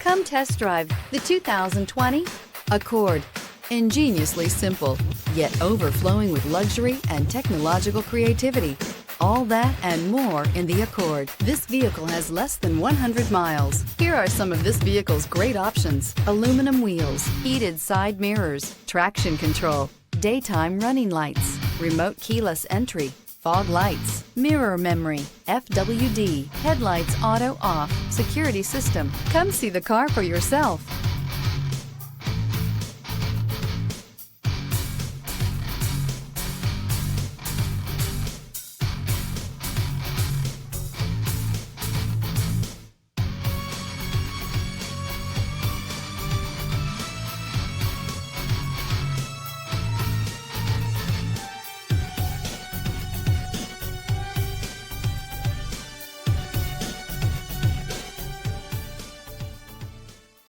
Come test drive the 2020 Accord. Ingeniously simple, yet overflowing with luxury and technological creativity. All that and more in the Accord. This vehicle has less than 100 miles. Here are some of this vehicle's great options: aluminum wheels, heated side mirrors, traction control, daytime running lights, remote keyless entry, fog lights, mirror memory, FWD, headlights auto off, security system. Come see the car for yourself.